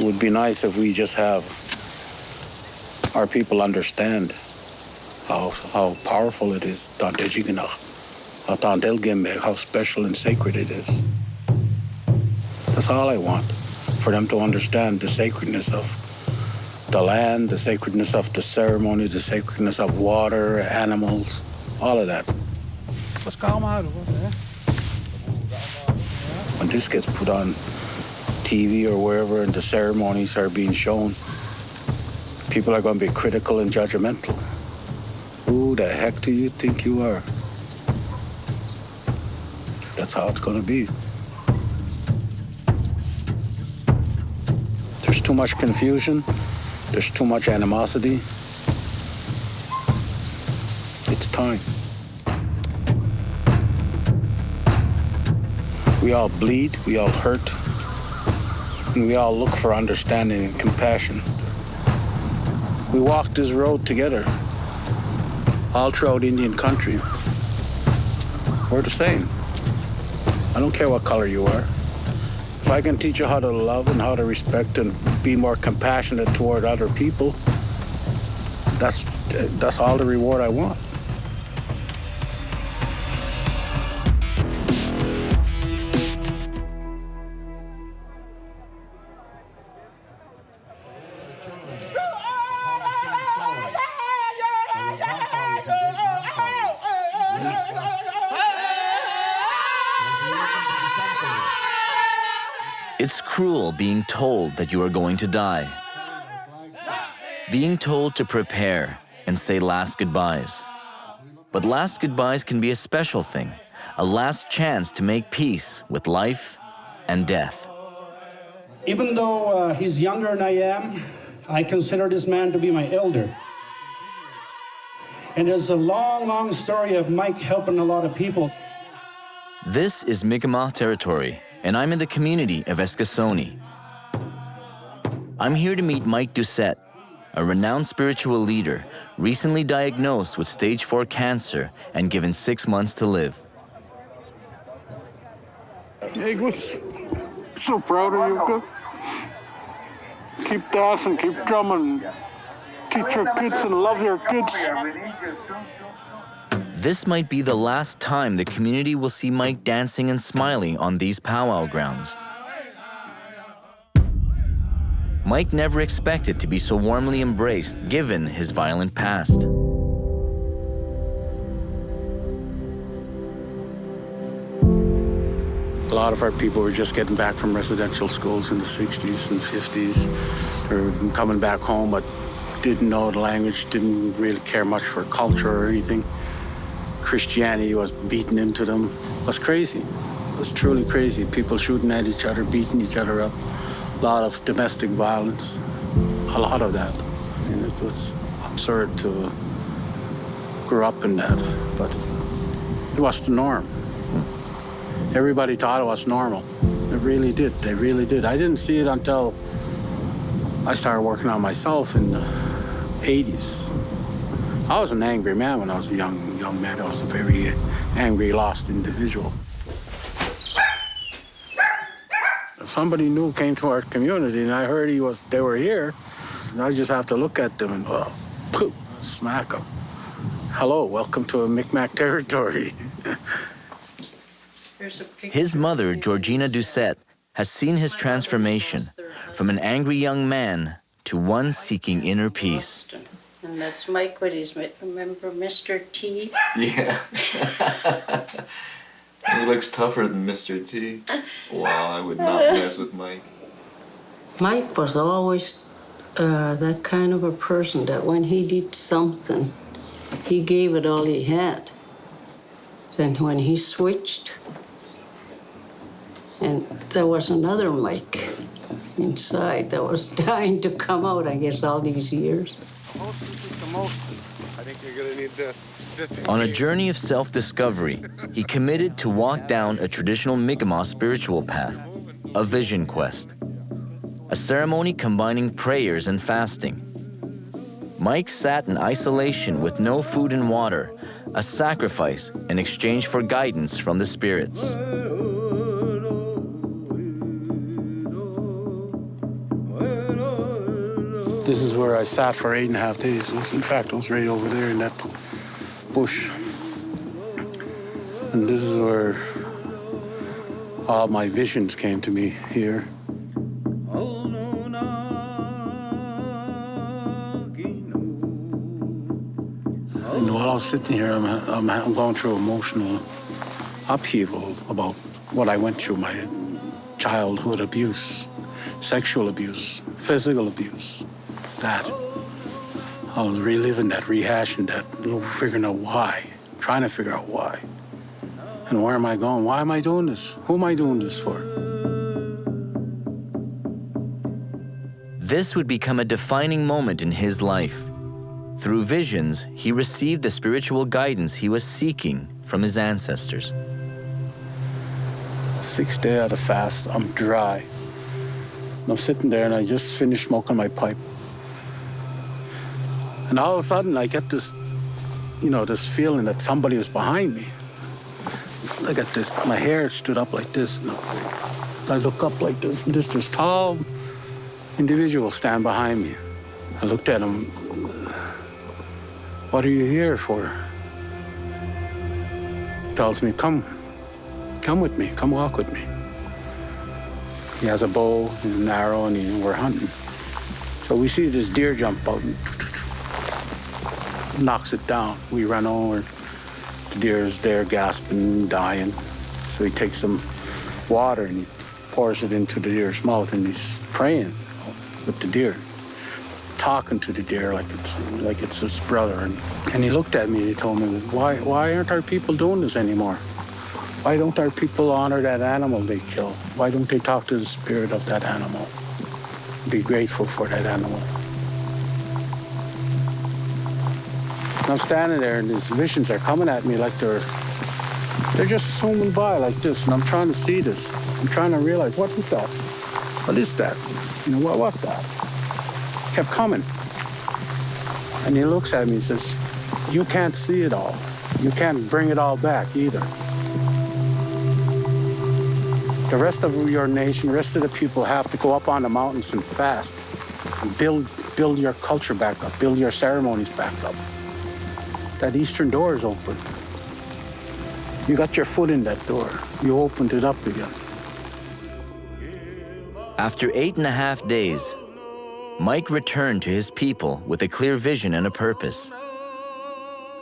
would be nice if we just have our people understand how powerful it is, how special and sacred it is. That's all I want, for them to understand the sacredness of the land, the sacredness of the ceremony, the sacredness of water, animals, all of that. When this gets put on TV or wherever and the ceremonies are being shown, people are going to be critical and judgmental. Who the heck do you think you are? That's how it's going to be. There's too much confusion. There's too much animosity. It's time. We all bleed, we all hurt, and we all look for understanding and compassion. We walk this road together, all throughout Indian country. We're the same. I don't care what color you are. If I can teach you how to love and how to respect and be more compassionate toward other people, that's all the reward I want. It's cruel being told that you are going to die. Being told to prepare and say last goodbyes. But last goodbyes can be a special thing, a last chance to make peace with life and death. Even though he's younger than I am, I consider this man to be my elder. And there's a long, long story of Mike helping a lot of people. This is Mi'kmaq territory, and I'm in the community of Eskasoni. I'm here to meet Mike Doucette, a renowned spiritual leader, recently diagnosed with stage 4 cancer and given 6 months to live. Hey, Gus, so proud of you, Gus. Keep dancing, keep drumming. Teach your kids and love your kids. This might be the last time the community will see Mike dancing and smiling on these powwow grounds. Mike never expected to be so warmly embraced given his violent past. A lot of our people were just getting back from residential schools in the 60s and 50s. They were coming back home, but didn't know the language, didn't really care much for culture or anything. Christianity was beaten into them. It was crazy. It was truly crazy. People shooting at each other, beating each other up. A lot of domestic violence. A lot of that. I mean, it was absurd to grow up in that, but it was the norm. Everybody thought it was normal. They really did. They really did. I didn't see it until I started working on myself in the 80s. I was an angry man when I was a young man. I was a very angry, lost individual. If somebody new came to our community and I heard they were here, I just have to look at them and poof, smack them. Hello, welcome to a Mi'kmaq territory. His mother, Georgina Doucette, has seen his transformation from an angry young man to one seeking inner peace. And that's Mike, what he's met. Remember Mr. T? Yeah. He looks tougher than Mr. T. Wow, I would not mess with Mike. Mike was always that kind of a person that when he did something, he gave it all he had. Then when he switched, and there was another Mike inside that was dying to come out, I guess, all these years. On a journey of self-discovery, he committed to walk down a traditional Mi'kmaq spiritual path, a vision quest, a ceremony combining prayers and fasting. Mike sat in isolation with no food and water, a sacrifice in exchange for guidance from the spirits. This is where I sat for 8.5 days. In fact, it was right over there in that bush. And this is where all my visions came to me here. And while I was sitting here, I'm going through emotional upheaval about what I went through, my childhood abuse, sexual abuse, physical abuse, that. I was reliving that, rehashing that, figuring out why, trying to figure out why. And where am I going? Why am I doing this? Who am I doing this for? This would become a defining moment in his life. Through visions, he received the spiritual guidance he was seeking from his ancestors. 6th day of the fast, I'm dry. And I'm sitting there and I just finished smoking my pipe. And all of a sudden I get this, this feeling that somebody was behind me. Look at this, my hair stood up like this. And I look up like this, and this tall individual stand behind me. I looked at him. What are you here for? He tells me, come with me, come walk with me. He has a bow and an arrow, and we're hunting. So we see this deer jump out and knocks it down. We run over. The deer is there gasping, dying. So he takes some water and he pours it into the deer's mouth, and he's praying with the deer, talking to the deer like it's his brother. And he looked at me and he told me, why aren't our people doing this anymore? Why don't our people honor that animal they kill? Why don't they talk to the spirit of that animal? Be grateful for that animal. And I'm standing there and these visions are coming at me like they're just zooming by like this, and I'm trying to see this. I'm trying to realize, what is that? What is that? What was that? Kept coming. And he looks at me and says, you can't see it all. You can't bring it all back either. The rest of your nation, the rest of the people have to go up on the mountains and fast, and build your culture back up, build your ceremonies back up. That eastern door is open. You got your foot in that door. You opened it up again. After 8.5 days, Mike returned to his people with a clear vision and a purpose.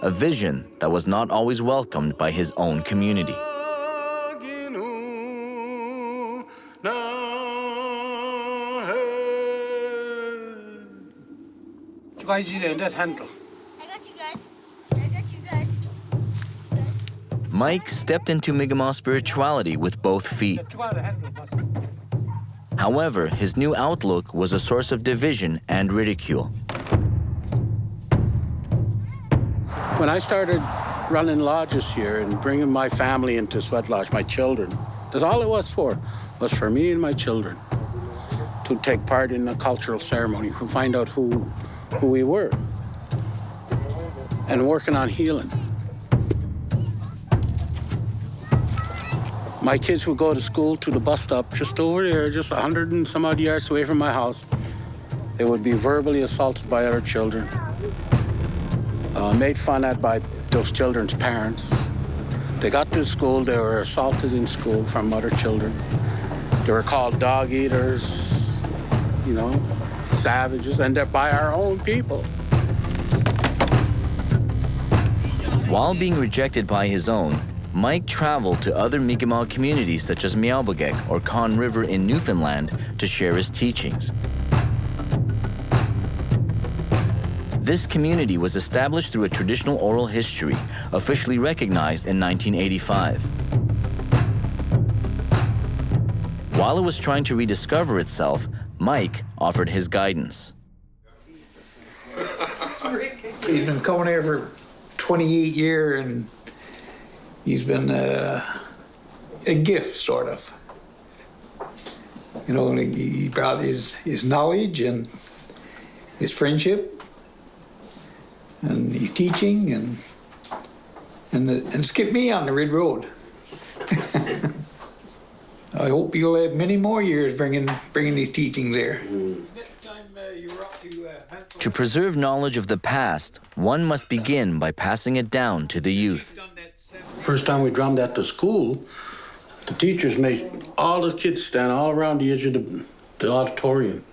A vision that was not always welcomed by his own community. I got you guys. I got you guys. Mike stepped into Mi'kmaq spirituality with both feet. However, his new outlook was a source of division and ridicule. When I started running lodges here and bringing my family into Sweat Lodge, my children, that's all it was for me and my children to take part in a cultural ceremony, to find out who we were, and working on healing. My kids would go to school to the bus stop just over there, just 100 and some odd yards away from my house. They would be verbally assaulted by other children, made fun at by those children's parents. They got to school, they were assaulted in school from other children. They were called dog eaters, savages, and they're by our own people. While being rejected by his own, Mike traveled to other Mi'kmaq communities such as Meowbegek or Conne River in Newfoundland to share his teachings. This community was established through a traditional oral history, officially recognized in 1985. While it was trying to rediscover itself, Mike offered his guidance. He's been coming here for 28 years, and he's been a gift, sort of. He brought his knowledge and his friendship and his teaching, and skipped me on the red road. I hope you'll have many more years bringing these teachings there. Next time you're up to To preserve knowledge of the past, one must begin by passing it down to the youth. First time we drummed at the school, the teachers made all the kids stand all around the edge of the auditorium.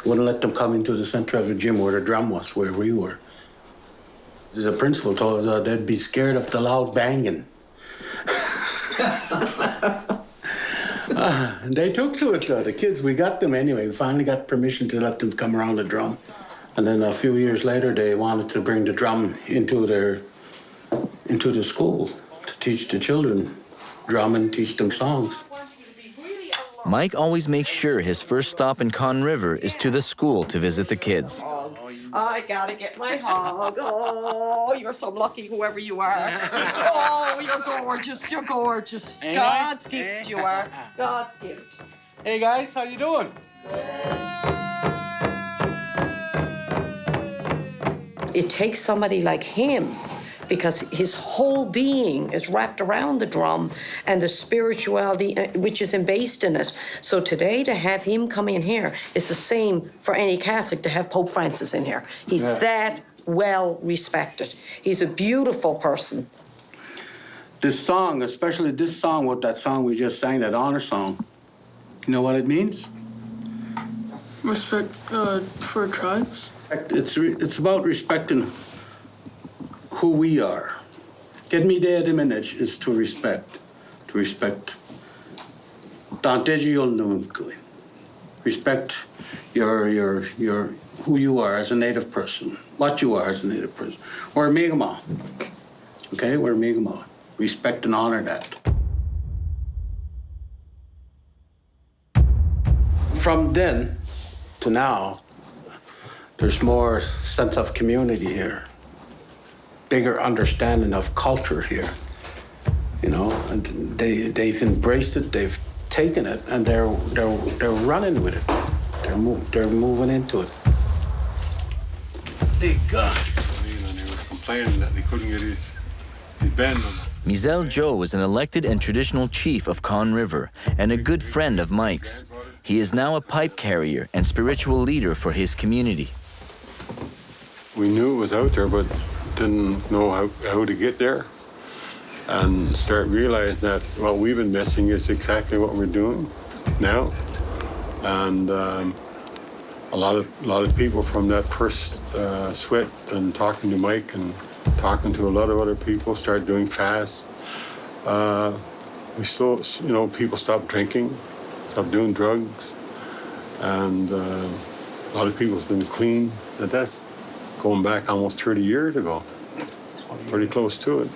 Wouldn't let them come into the center of the gym where the drum was, where we were. The principal told us they'd be scared of the loud banging. And they took to it, though. The kids, we got them anyway. We finally got permission to let them come around the drum. And then a few years later, they wanted to bring the drum into the school to teach the children drum and teach them songs. Mike always makes sure his first stop in Conne River is to the school to visit the kids. I gotta get my hug. Oh, you're so lucky, whoever you are. Oh, you're gorgeous. You're gorgeous. Ain't God's I? gift you are. God's gift. Hey guys, how you doing? It takes somebody like him, because his whole being is wrapped around the drum and the spirituality which is embased in it. So today to have him come in here is the same for any Catholic to have Pope Francis in here. He's that well respected. He's a beautiful person. This song, especially this song, what that song we just sang, that honor song, you know what it means? Respect for tribes? It's about respecting who we are. Get me there, the image is to respect. To respect. Respect your who you are as a native person, what you are as a native person. We're Mi'kmaq. Okay, we're Mi'kmaq. Respect and honor that. From then to now, there's more sense of community here. Bigger understanding of culture here, you know, and they've embraced it, they've taken it, and they're running with it. They're moving into it. Big God. And he was complaining that they couldn't get his band on it. Mizel Joe is an elected and traditional chief of Conne River and a good friend of Mike's. He is now a pipe carrier and spiritual leader for his community. We knew it was out there, but didn't know how to get there, and start realizing that what we've been missing is exactly what we're doing now. And a lot of people from that first sweat and talking to Mike and talking to a lot of other people started doing fasts. We still, you know, people stopped drinking, stopped doing drugs, and a lot of people's been clean. And that's going back almost 30 years ago, pretty close to it.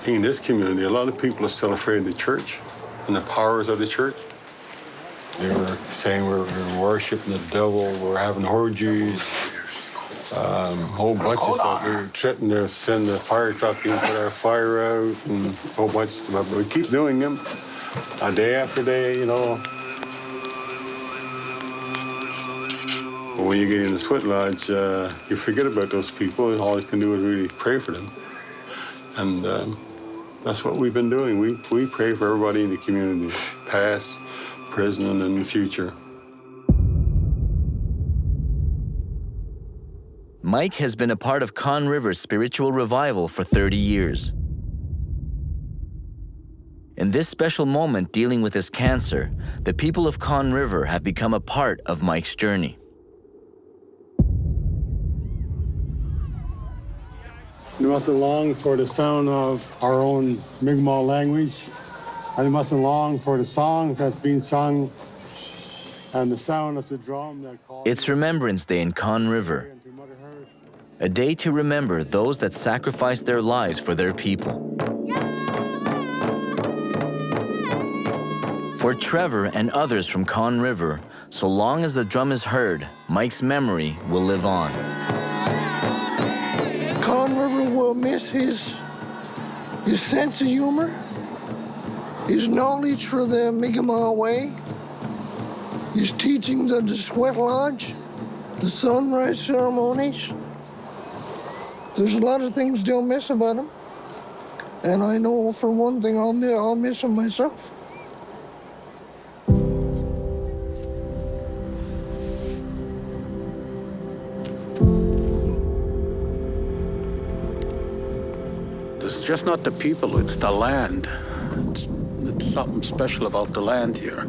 In this community, a lot of people are still afraid of the church and the powers of the church. They were saying we're worshiping the devil, we're having orgies, a whole bunch of stuff. We were threatening to send the fire truck in, put our fire out, and a whole bunch of stuff. But we keep doing them, day after day, you know. But when you get in the sweat lodge, you forget about those people. All you can do is really pray for them. And that's what we've been doing. We pray for everybody in the community, past, present, and in the future. Mike has been a part of Conne River's spiritual revival for 30 years. In this special moment dealing with his cancer, the people of Conne River have become a part of Mike's journey. We mustn't long for the sound of our own Mi'kmaq language, and we mustn't long for the songs that's been sung and the sound of the drum that calls. It's Remembrance Day in Conne River, a day to remember those that sacrificed their lives for their people. For Trevor and others from Conne River, so long as the drum is heard, Mike's memory will live on. Conne River will miss his sense of humor, his knowledge for the Mi'kmaq way, his teachings of the sweat lodge, the sunrise ceremonies. There's a lot of things they'll miss about him, and I know for one thing I'll miss him myself. It's just not the people, it's the land. It's something special about the land here.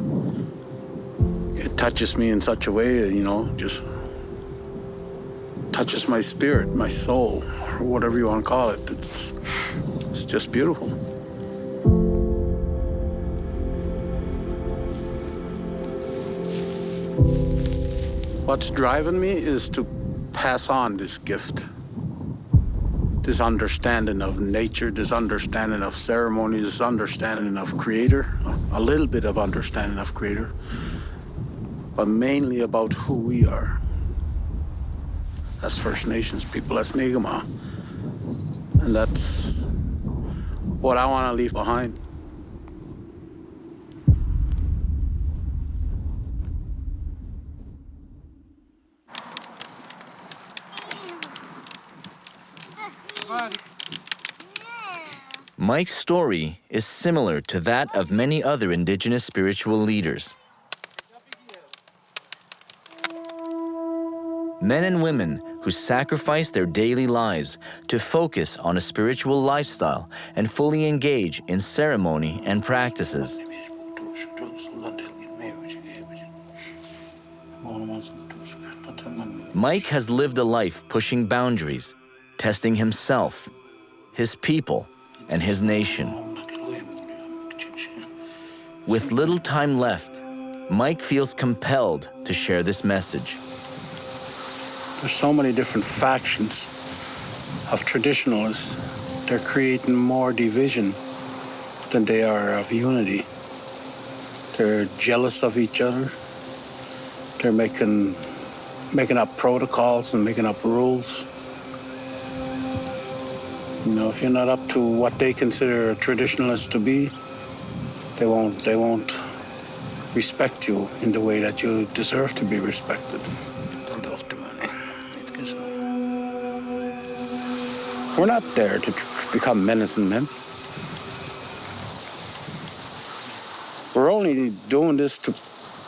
It touches me in such a way, you know, just touches my spirit, my soul, or whatever you want to call it. It's just beautiful. What's driving me is to pass on this gift, this understanding of nature, this understanding of ceremony, this understanding of Creator, a little bit of understanding of Creator, but mainly about who we are. As First Nations people, as Mi'kmaq. And that's what I want to leave behind. Mike's story is similar to that of many other Indigenous spiritual leaders. Men and women who sacrifice their daily lives to focus on a spiritual lifestyle and fully engage in ceremony and practices. Mike has lived a life pushing boundaries, testing himself, his people, and his nation. With little time left, Mike feels compelled to share this message. There's so many different factions of traditionalists. They're creating more division than they are of unity. They're jealous of each other. They're making up protocols and making up rules. You know, if you're not up to what they consider a traditionalist to be, they won't respect you in the way that you deserve to be respected. We're not there to become menacing men. We're only doing this to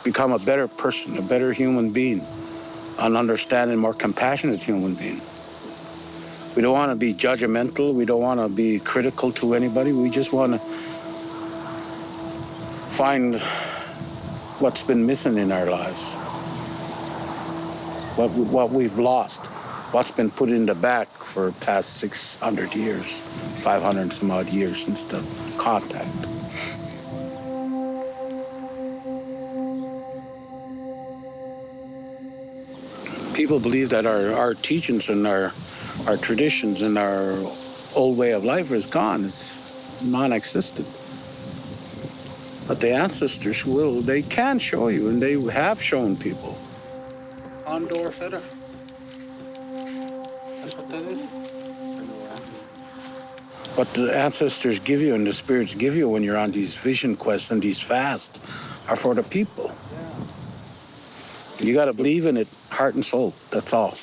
become a better person, a better human being, an understanding, more compassionate human being. We don't want to be judgmental. We don't want to be critical to anybody. We just want to find what's been missing in our lives, what we've lost, what's been put in the back for the past 600 years, 500 and some odd years since the contact. People believe that our teachings and our traditions and our old way of life is gone. It's non-existent. But the ancestors they can show you, and they have shown people. Condor feather. That's what that is. What the ancestors give you and the spirits give you when you're on these vision quests and these fasts are for the people. You got to believe in it, heart and soul. That's all.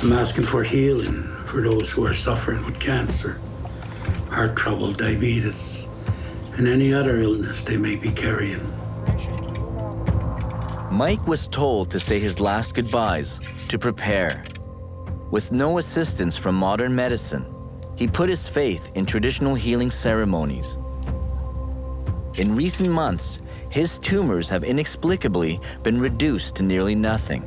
I'm asking for healing for those who are suffering with cancer, heart trouble, diabetes, and any other illness they may be carrying. Mike was told to say his last goodbyes, to prepare. With no assistance from modern medicine, he put his faith in traditional healing ceremonies. In recent months, his tumors have inexplicably been reduced to nearly nothing.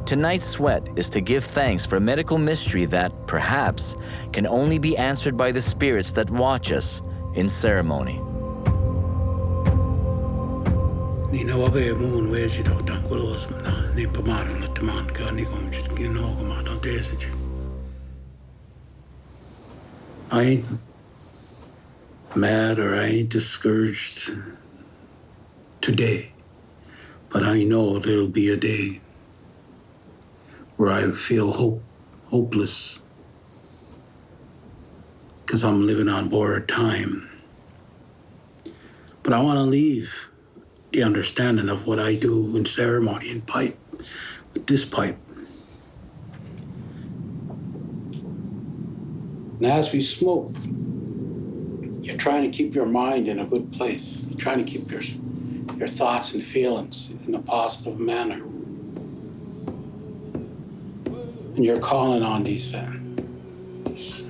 Tonight's sweat is to give thanks for a medical mystery that, perhaps, can only be answered by the spirits that watch us in ceremony. I ain't mad or I ain't discouraged today, but I know there'll be a day where I feel hopeless, because I'm living on borrowed time. But I want to leave the understanding of what I do in ceremony and pipe, with this pipe. And as we smoke, you're trying to keep your mind in a good place. You're trying to keep your thoughts and feelings in a positive manner. And you're calling on these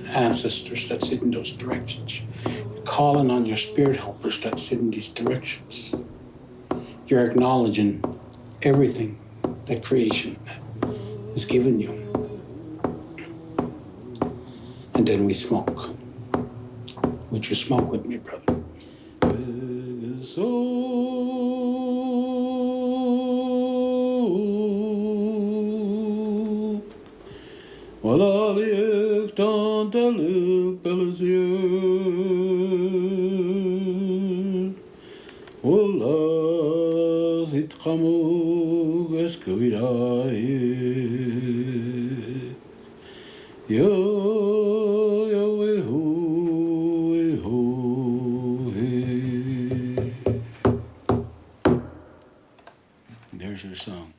ancestors that sit in those directions. You're calling on your spirit helpers that sit in these directions. You're acknowledging everything that creation has given you. And then we smoke. Would you smoke with me, brother? There's your song.